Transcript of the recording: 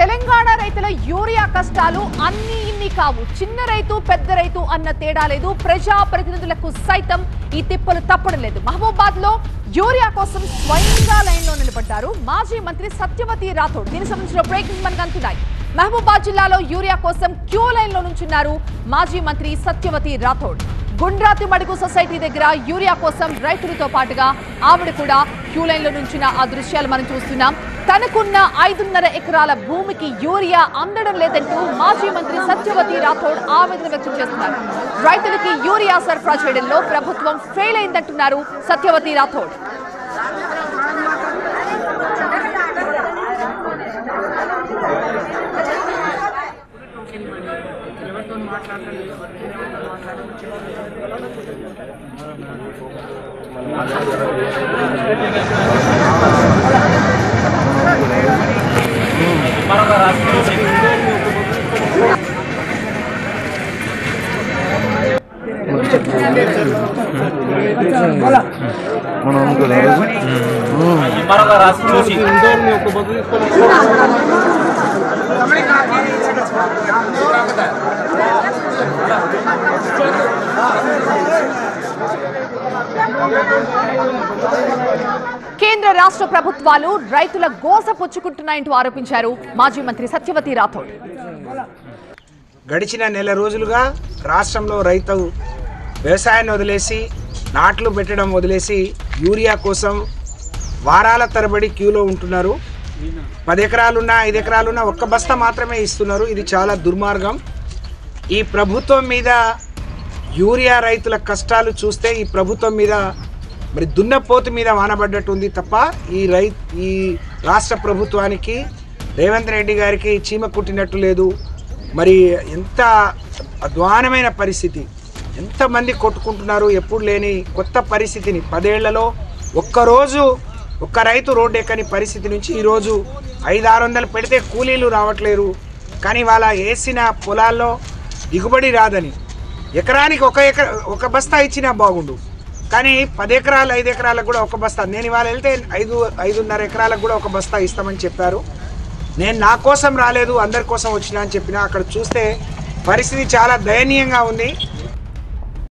తెలంగాణ రైతుల యూరియా కష్టాలు అన్ని ఇన్ని కావు. చిన్న రైతు పెద్ద రైతు అన్న తేడా లేదు. ప్రజా ప్రతినిధులకు సైతం ఈ తిప్పలు తప్పడం లేదు. మహబూబాద్ లో యూరియా కోసం స్వయంగా లైన్ లో నిలబడ్డారు మాజీ మంత్రి సత్యవతి రాథోడ్. దీనికి సంబంధించిన బ్రేకింగ్ మనకు అందుతున్నాయి. మహబూబాద్ జిల్లాలో యూరియా కోసం క్యూ లైన్ లో నుంచున్నారు మాజీ మంత్రి సత్యవతి రాథోడ్. గుండ్రాతి మడుగు సొసైటీ దగ్గర యూరియా కోసం రైతులతో పాటుగా ఆవిడ కూడా క్యూ లైన్ లో నుంచిన ఆ దృశ్యాలు మనం చూస్తున్నాం. తనకున్న 5.5 ఎకరాల భూమికి యూరియా అందడం లేదంటూ మాజీ మంత్రి సత్యవతి రాథోడ్ ఆవేదన వ్యక్తం చేస్తున్నారు. రైతులకి యూరియా సరఫరా చేయడంలో ప్రభుత్వం ఫెయిల్ అయిందంటున్నారు సత్యవతి రాథోడ్. కేంద్ర రాష్ట్ర ప్రభుత్వాలు రైతుల గోస పుచ్చుకుంటున్నాయంటూ ఆరోపించారు మాజీ మంత్రి సత్యవతి రాథోడ్. గడిచిన నెల రోజులుగా రాష్ట్రంలో రైతు వ్యవసాయాన్ని వదిలేసి నాట్లు పెట్టడం వదిలేసి యూరియా కోసం వారాల తరబడి క్యూలో ఉంటున్నారు. 10 ఎకరాలున్నా 5 ఎకరాలున్నా ఒక్క బస్తా మాత్రమే ఇస్తున్నారు. ఇది చాలా దుర్మార్గం. ఈ ప్రభుత్వం మీద యూరియా రైతుల కష్టాలు చూస్తే ఈ ప్రభుత్వం మీద మరి దున్నపోతు మీద వానబడ్డట్టు ఉంది తప్ప ఈ రాష్ట్ర ప్రభుత్వానికి రేవంత్ రెడ్డి గారికి చీమ కుట్టినట్టు లేదు. మరి ఎంత అధ్వానమైన పరిస్థితి, ఎంతమంది కొట్టుకుంటున్నారు. ఎప్పుడు లేని కొత్త పరిస్థితిని 10 ఏళ్లలో ఒక్కరోజు ఒక్క రైతు రోడ్డు ఎక్కని పరిస్థితి నుంచి ఈరోజు 500-600 పెడితే కూలీలు రావట్లేరు. కానీ వాళ్ళ వేసిన పొలాల్లో దిగుబడి రాదని ఎకరానికి ఒక బస్తా ఇచ్చినా బాగుండు. కానీ 10 ఎకరాలు 5 ఎకరాలకు కూడా ఒక బస్తా. నేను ఇవాళ వెళ్తే 5.5 ఎకరాలకు కూడా ఒక బస్తా ఇస్తామని చెప్పారు. నేను నా కోసం రాలేదు, అందరి కోసం వచ్చినా అని చెప్పినా. అక్కడ చూస్తే పరిస్థితి చాలా దయనీయంగా ఉంది.